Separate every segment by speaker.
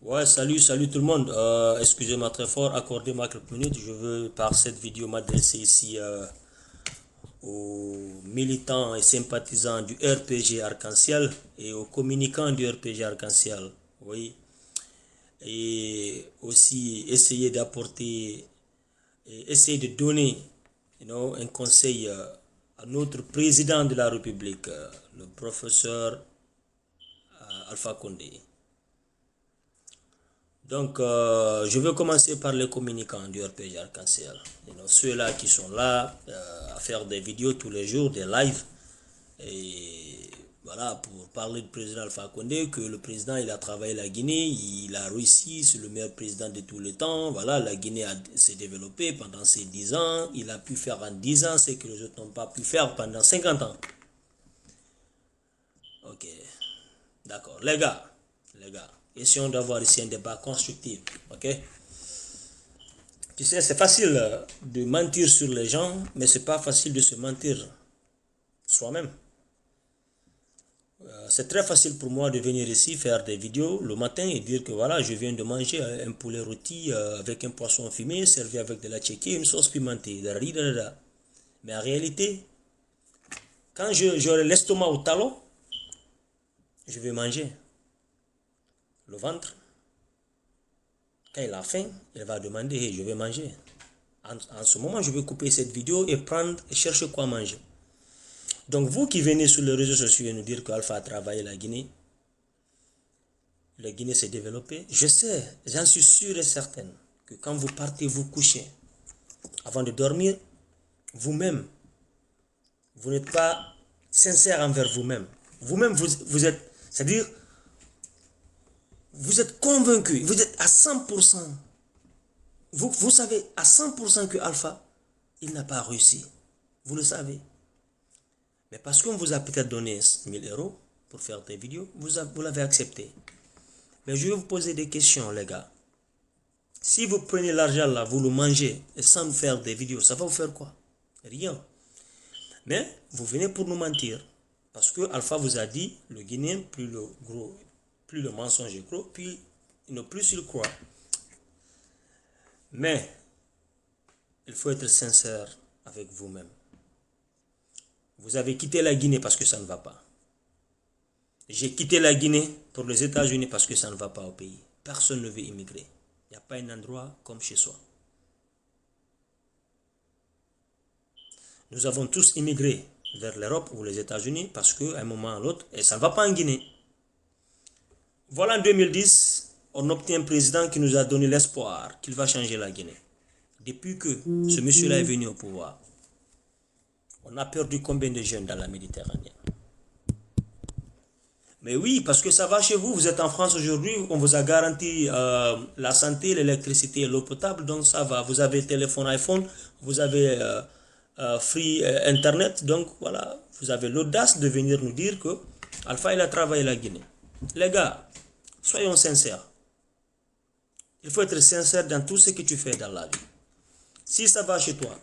Speaker 1: Ouais, salut tout le monde. Excusez-moi très fort, accordez-moi quelques minutes. Je veux par cette vidéo m'adresser ici aux militants et sympathisants du RPG Arc-en-Ciel et aux communicants du RPG Arc-en-Ciel. Oui. Et aussi essayer d'apporter, essayer de donner un conseil à notre président de la République, le professeur Alpha Condé. Donc, je vais commencer par les communicants du RPG Arc-en-Ciel. Ceux-là qui sont là à faire des vidéos tous les jours, des lives. Et voilà, pour parler du président Alpha Condé, que le président, il a travaillé la Guinée, il a réussi, c'est le meilleur président de tous les temps. Voilà, la Guinée s'est développée pendant ces 10 ans. Il a pu faire en 10 ans ce que les autres n'ont pas pu faire pendant 50 ans. Ok, d'accord. Les gars, essayons d'avoir ici un débat constructif. Ok? Tu sais, c'est facile de mentir sur les gens, mais c'est pas facile de se mentir soi-même. C'est très facile pour moi de venir ici faire des vidéos le matin et dire que voilà, je viens de manger un poulet rôti avec un poisson fumé servi avec de la tchéké et une sauce pimentée. Mais en réalité, quand j'aurai l'estomac au talon, je vais manger. Le ventre, quand il a faim, il va demander hey, je vais manger. En ce moment, je vais couper cette vidéo et prendre et chercher quoi manger. Donc vous qui venez sur les réseaux sociaux et nous dire qu'Alpha a travaillé la Guinée s'est développée, je sais, j'en suis sûr et certain que quand vous partez vous coucher, avant de dormir, vous-même, vous n'êtes pas sincère envers vous-même. Vous-même, vous êtes, c'est-à-dire, vous êtes convaincu, vous êtes à 100%, vous savez à 100% que Alpha, il n'a pas réussi. Vous le savez. Mais parce qu'on vous a peut-être donné 1000 € pour faire des vidéos, vous l'avez accepté. Mais je vais vous poser des questions, les gars. Si vous prenez l'argent là, vous le mangez, et sans faire des vidéos, ça va vous faire quoi? Rien. Mais vous venez pour nous mentir. Parce que Alpha vous a dit, le Guinéen, plus le mensonge est gros, plus il croit. Mais, il faut être sincère avec vous-même. Vous avez quitté la Guinée parce que ça ne va pas. J'ai quitté la Guinée pour les États-Unis parce que ça ne va pas au pays. Personne ne veut immigrer. Il n'y a pas un endroit comme chez soi. Nous avons tous immigré vers l'Europe ou les États-Unis parce qu'à un moment ou l'autre, et ça ne va pas en Guinée. Voilà en 2010, on obtient un président qui nous a donné l'espoir qu'il va changer la Guinée. Depuis que ce monsieur-là est venu au pouvoir, on a perdu combien de jeunes dans la Méditerranée? Mais oui, parce que ça va chez vous. Vous êtes en France aujourd'hui, on vous a garanti la santé, l'électricité et l'eau potable, donc ça va. Vous avez téléphone iPhone, vous avez free Internet, donc voilà, vous avez l'audace de venir nous dire que Alpha il a travaillé la Guinée. Les gars, soyons sincères. Il faut être sincère dans tout ce que tu fais dans la vie. Si ça va chez toi,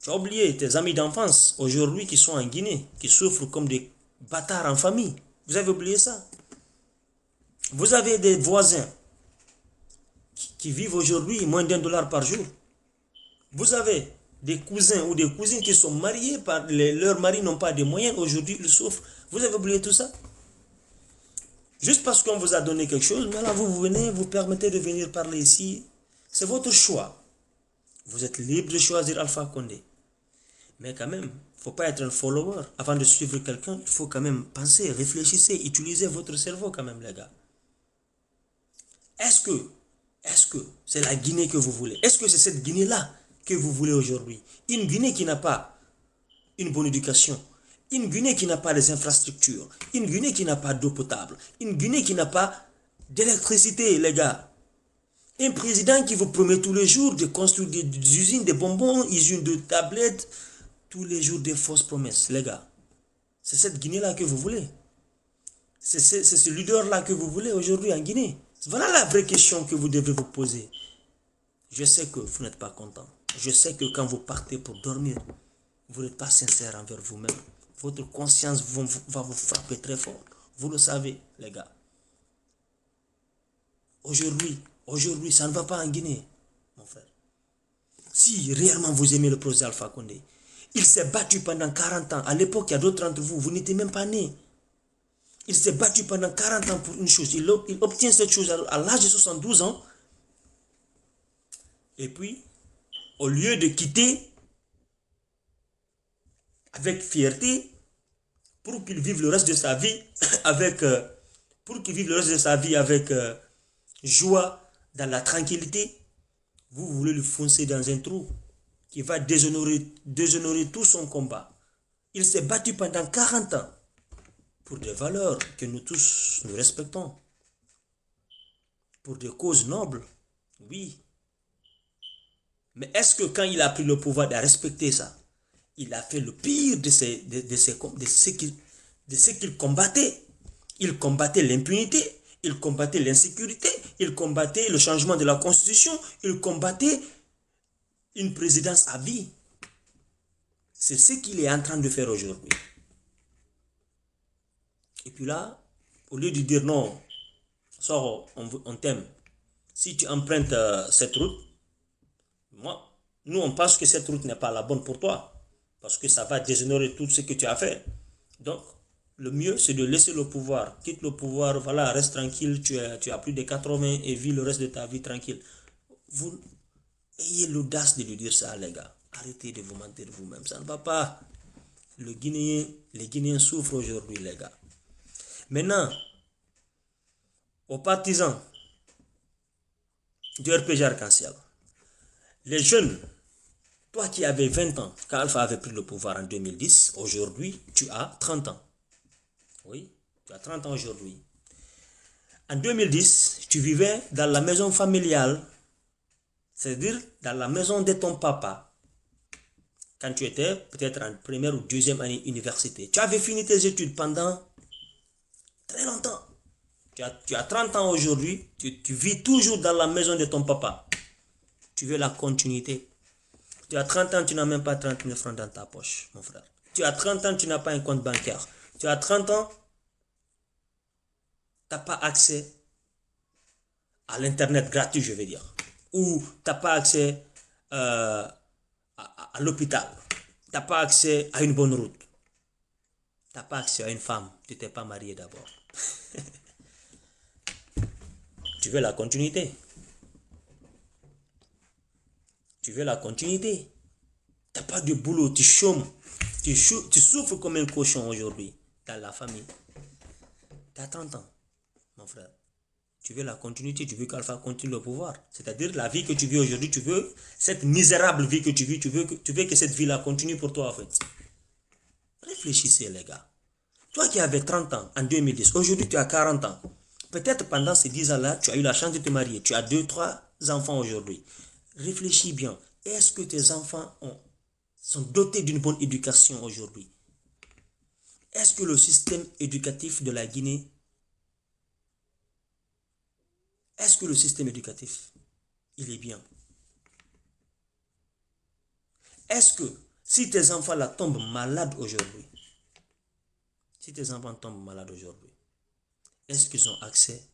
Speaker 1: tu as oublié tes amis d'enfance aujourd'hui qui sont en Guinée, qui souffrent comme des bâtards en famille. Vous avez oublié ça? Vous avez des voisins qui vivent aujourd'hui moins d'1 $ par jour. Vous avez des cousins ou des cousines qui sont mariés, leurs maris n'ont pas de moyens, aujourd'hui ils souffrent. Vous avez oublié tout ça? Juste parce qu'on vous a donné quelque chose, mais là vous venez, vous permettez de venir parler ici. C'est votre choix. Vous êtes libre de choisir Alpha Condé. Mais quand même, il ne faut pas être un follower. Avant de suivre quelqu'un, il faut quand même penser, réfléchissez, utilisez votre cerveau quand même les gars. Est-ce que c'est la Guinée que vous voulez? Est-ce que c'est cette Guinée-là que vous voulez aujourd'hui? Une Guinée qui n'a pas une bonne éducation, une Guinée qui n'a pas les infrastructures, une Guinée qui n'a pas d'eau potable, une Guinée qui n'a pas d'électricité, les gars. Un président qui vous promet tous les jours de construire des usines de bonbons, usines de tablettes, tous les jours des fausses promesses, les gars. C'est cette Guinée-là que vous voulez. C'est ce leader-là que vous voulez aujourd'hui en Guinée. Voilà la vraie question que vous devez vous poser. Je sais que vous n'êtes pas content. Je sais que quand vous partez pour dormir, vous n'êtes pas sincère envers vous-même. Votre conscience va vous frapper très fort. Vous le savez, les gars. Aujourd'hui, ça ne va pas en Guinée, mon frère. Si réellement vous aimez le projet Alpha Condé, il s'est battu pendant 40 ans. À l'époque, il y a d'autres d'entre vous, vous n'étiez même pas nés. Il s'est battu pendant 40 ans pour une chose. Il obtient cette chose à l'âge de 72 ans. Et puis, au lieu de quitter avec fierté, pour qu'il vive le reste de sa vie avec, joie, dans la tranquillité, vous voulez le foncer dans un trou qui va déshonorer tout son combat. Il s'est battu pendant 40 ans pour des valeurs que nous tous nous respectons, pour des causes nobles, oui. Mais est-ce que quand il a pris le pouvoir de respecter ça, il a fait le pire de ce qu'il combattait? Il combattait l'impunité, il combattait l'insécurité, il combattait le changement de la constitution, il combattait une présidence à vie. C'est ce qu'il est en train de faire aujourd'hui. Et puis là, au lieu de dire non, sors, on t'aime. Si tu empruntes cette route, nous on pense que cette route n'est pas la bonne pour toi. Parce que ça va déshonorer tout ce que tu as fait. Donc, le mieux, c'est de laisser le pouvoir. Quitte le pouvoir, voilà, reste tranquille. Tu as plus de 80 et vis le reste de ta vie tranquille. Vous ayez l'audace de lui dire ça, les gars. Arrêtez de vous mentir vous-même. Ça ne va pas. Les Guinéens souffrent aujourd'hui, les gars. Maintenant, aux partisans du RPG Arc-en-Ciel, les jeunes, toi qui avais 20 ans, quand Alpha avait pris le pouvoir en 2010, aujourd'hui, tu as 30 ans. Oui, tu as 30 ans aujourd'hui. En 2010, tu vivais dans la maison familiale, c'est-à-dire dans la maison de ton papa, quand tu étais peut-être en première ou deuxième année université. Tu avais fini tes études pendant très longtemps. Tu as 30 ans aujourd'hui, tu vis toujours dans la maison de ton papa. Tu veux la continuité. Tu as 30 ans, tu n'as même pas 30 000 francs dans ta poche, mon frère. Tu as 30 ans, tu n'as pas un compte bancaire. Tu as 30 ans, tu n'as pas accès à l'internet gratuit, je veux dire. Ou tu n'as pas accès à l'hôpital. Tu n'as pas accès à une bonne route. Tu n'as pas accès à une femme. Tu n'étais pas marié d'abord. Tu veux la continuité. Tu veux la continuité. Tu n'as pas de boulot, tu chômes. Tu souffres comme un cochon aujourd'hui dans la famille. Tu as 30 ans, mon frère. Tu veux la continuité, tu veux qu'Alpha continue le pouvoir. C'est-à-dire la vie que tu vis aujourd'hui, tu veux cette misérable vie que tu vis, tu veux que cette vie-là continue pour toi en fait. Réfléchissez les gars. Toi qui avais 30 ans en 2010, aujourd'hui tu as 40 ans. Peut-être pendant ces 10 ans-là, tu as eu la chance de te marier. Tu as 2-3 enfants aujourd'hui. Réfléchis bien. Est-ce que tes enfants sont dotés d'une bonne éducation aujourd'hui? Est-ce que le système éducatif de la Guinée, il est bien? Est-ce que si tes enfants là tombent malades aujourd'hui, est-ce qu'ils ont accès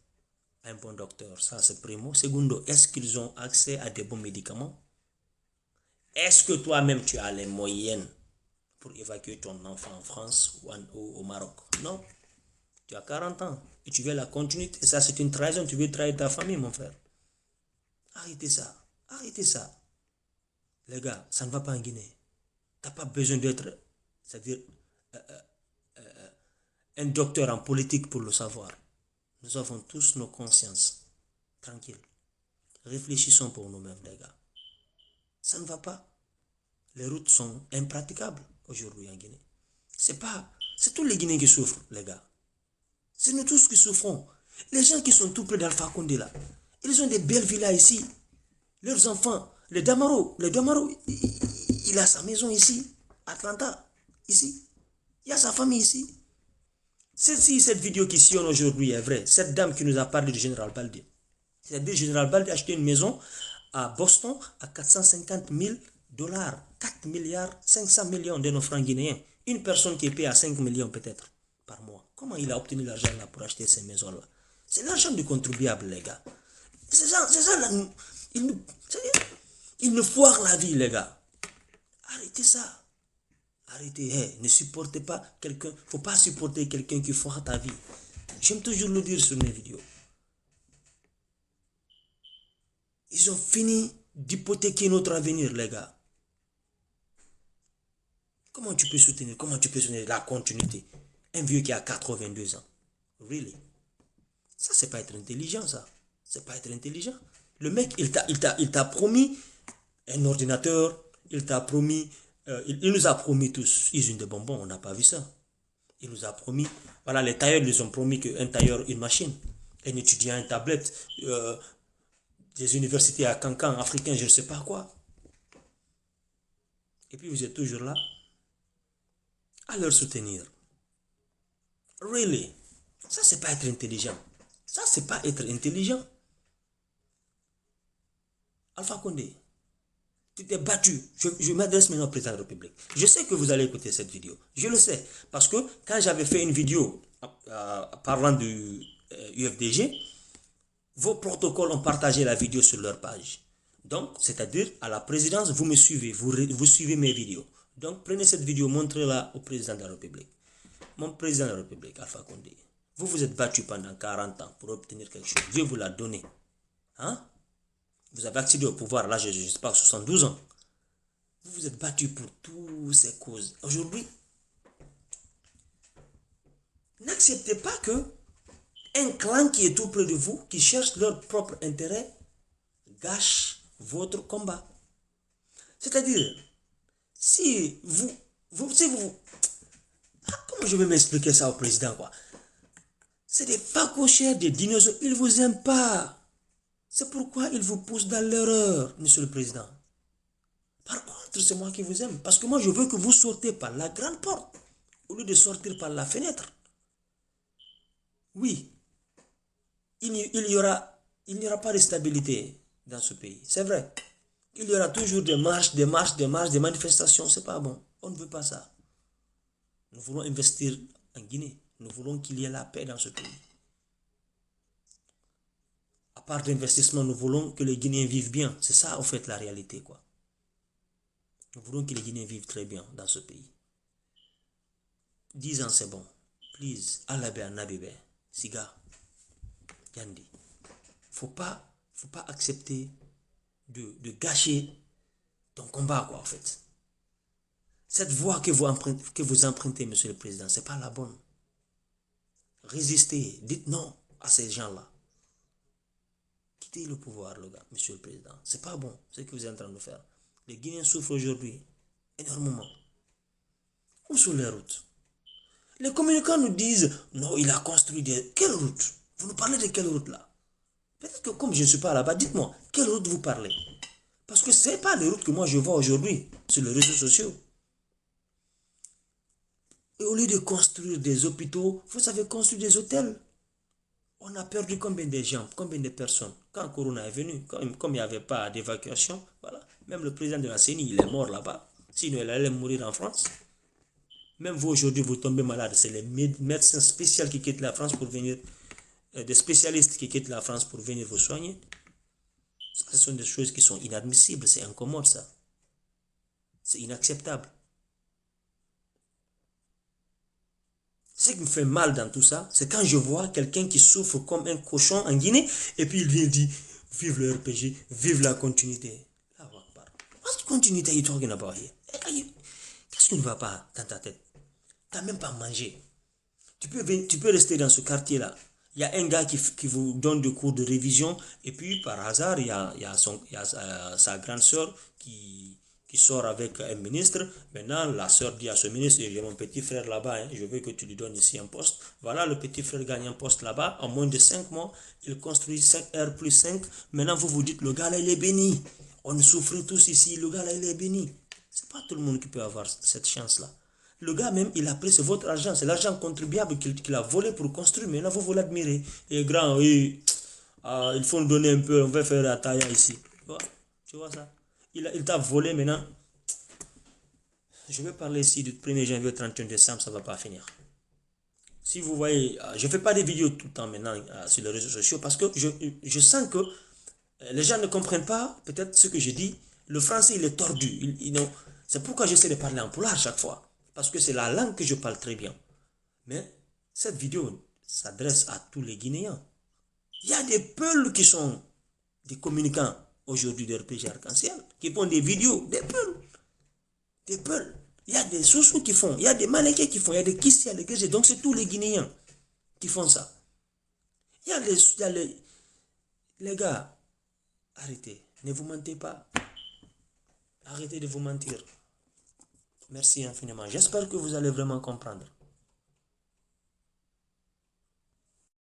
Speaker 1: à un bon docteur? Ça c'est primo. Segundo, est-ce qu'ils ont accès à des bons médicaments? Est-ce que toi-même tu as les moyens pour évacuer ton enfant en France ou au Maroc? Non. Tu as 40 ans et tu veux la continuité. Et ça, c'est une trahison. Tu veux trahir ta famille, mon frère. Arrêtez ça. Arrêtez ça. Les gars, ça ne va pas en Guinée. Tu n'as pas besoin d'être, c'est-à-dire, un docteur en politique pour le savoir. Nous avons tous nos consciences. Tranquille. Réfléchissons pour nous-mêmes, les gars. Ça ne va pas. Les routes sont impraticables aujourd'hui en Guinée. C'est tous les Guinéens qui souffrent, les gars. C'est nous tous qui souffrons. Les gens qui sont tout près d'Alpha Condé là, ils ont des belles villas ici. Leurs enfants, les Damaro, il a sa maison ici, Atlanta, ici. Il a sa famille ici. Si cette vidéo qui sillonne aujourd'hui est vraie, cette dame qui nous a parlé du général Baldi, c'est-à-dire le général Baldi a acheté une maison à Boston à 450 000 $, 4 milliards 500 millions de nos francs guinéens. Une personne qui est payée à 5 millions peut-être par mois. Comment il a obtenu l'argent là pour acheter ces maisons-là? C'est l'argent du contribuable, les gars. Ces gens-là, ils nous foirent la vie, les gars. Arrêtez ça. Arrêtez. Hey, ne supportez pas quelqu'un. Il ne faut pas supporter quelqu'un qui foire ta vie. J'aime toujours le dire sur mes vidéos. Ils ont fini d'hypothéquer notre avenir, les gars. Comment tu peux soutenir la continuité? Un vieux qui a 82 ans. Really? Ça, c'est pas être intelligent, ça. C'est pas être intelligent. Le mec, il t'a promis un ordinateur, il t'a promis, il nous a promis tous usine de bonbons, on n'a pas vu ça. Il nous a promis, voilà, les tailleurs, ils ont promis qu'un tailleur, une machine, un étudiant, une tablette, des universités à Cancan, africains, je ne sais pas quoi. Et puis vous êtes toujours là à leur soutenir. Really? Ça, c'est pas être intelligent. Ça, c'est pas être intelligent. Alpha Condé, tu t'es battu. Je m'adresse maintenant au président de la République. Je sais que vous allez écouter cette vidéo. Je le sais. Parce que quand j'avais fait une vidéo parlant du UFDG, vos protocoles ont partagé la vidéo sur leur page. Donc, c'est-à-dire, à la présidence, vous me suivez, vous suivez mes vidéos. Donc, prenez cette vidéo, montrez-la au président de la République. Mon président de la République, Alpha Condé, vous vous êtes battu pendant 40 ans pour obtenir quelque chose. Dieu vous l'a donné. Hein? Vous avez accédé au pouvoir, là, je ne sais pas, 72 ans. Vous vous êtes battu pour toutes ces causes. Aujourd'hui, n'acceptez pas que un clan qui est tout près de vous, qui cherche leur propre intérêt, gâche votre combat. C'est-à-dire, si vous comment je vais m'expliquer ça au président, quoi? C'est des facochères, des dinosaures, ils ne vous aiment pas. C'est pourquoi ils vous poussent dans l'erreur, monsieur le président. Par contre, c'est moi qui vous aime, parce que moi, je veux que vous sortez par la grande porte, au lieu de sortir par la fenêtre. Oui, il n'y aura pas de stabilité dans ce pays, c'est vrai. Il y aura toujours des marches, des manifestations, c'est pas bon. On ne veut pas ça. Nous voulons investir en Guinée. Nous voulons qu'il y ait la paix dans ce pays. À part d'investissement, nous voulons que les Guinéens vivent bien. C'est ça, en fait, la réalité, quoi. Nous voulons que les Guinéens vivent très bien dans ce pays. 10 ans, c'est bon. Please, Alabé, Nabibé, Siga, Yandi. Faut pas accepter de gâcher ton combat, quoi, en fait. Cette voie que vous empruntez, monsieur le président, c'est pas la bonne. Résistez, dites non à ces gens-là. Quittez le pouvoir, le gars, monsieur le président. C'est pas bon, ce que vous êtes en train de faire. Les Guinéens souffrent aujourd'hui énormément. Où sont les routes? Les communicants nous disent, non, il a construit des... Quelle route? Vous nous parlez de quelle route là? Peut-être que comme je ne suis pas là-bas, dites-moi, quelle route vous parlez? Parce que ce n'est pas les routes que moi je vois aujourd'hui sur les réseaux sociaux. Et au lieu de construire des hôpitaux, vous avez construit des hôtels. On a perdu combien de gens, combien de personnes? Quand Corona est venu, comme il n'y avait pas d'évacuation, voilà. Même le président de la CENI, il est mort là-bas. Sinon, il allait mourir en France. Même vous, aujourd'hui, vous tombez malade. C'est les médecins spéciaux qui quittent la France pour venir, des spécialistes qui quittent la France pour venir vous soigner. Ce sont des choses qui sont inadmissibles. C'est incommode, ça. C'est inacceptable. Ce qui me fait mal dans tout ça, c'est quand je vois quelqu'un qui souffre comme un cochon en Guinée, et puis il vient dire, vive le RPG, vive la continuité. What continuity are you talking about here? Qu'est-ce qui ne va pas dans ta tête? Tu n'as même pas mangé. Tu peux rester dans ce quartier-là. Il y a un gars qui vous donne des cours de révision, et puis par hasard, il y a sa grande sœur qui sort avec un ministre. Maintenant, la sœur dit à ce ministre, j'ai mon petit frère là-bas, hein, je veux que tu lui donnes ici un poste. Voilà, le petit frère gagne un poste là-bas. En moins de 5 mois, il construit 5R plus 5. Maintenant, vous vous dites, le gars là, il est béni. On souffre tous ici, le gars là, il est béni. C'est pas tout le monde qui peut avoir cette chance-là. Le gars même, il a pris, c'est votre argent, c'est l'argent contribuable qu'il a volé pour construire. Maintenant, vous l'admirez. Et grand, oui, il faut nous donner un peu, on va faire la taille ici. Tu vois ça? Il t'a volé maintenant. Je vais parler ici du 1er janvier au 31 décembre, ça ne va pas finir. Si vous voyez, je ne fais pas des vidéos tout le temps maintenant sur les réseaux sociaux parce que je sens que Les gens ne comprennent pas peut-être ce que je dis. Le français, il est tordu. C'est pourquoi j'essaie de parler en pulaar chaque fois. Parce que c'est la langue que je parle très bien. Mais cette vidéo s'adresse à tous les Guinéens. Il y a des peuls qui sont des communicants aujourd'hui de RPG Arc-en-Ciel, qui font des vidéos, des peuls. Des peuls. Il y a des Soussous qui font, il y a des Malékés qui font, il y a des Kissi, il y a des Gégé. Donc c'est tous les Guinéens qui font ça. Les gars, arrêtez, ne vous mentez pas. Arrêtez de vous mentir. Merci infiniment. J'espère que vous allez vraiment comprendre.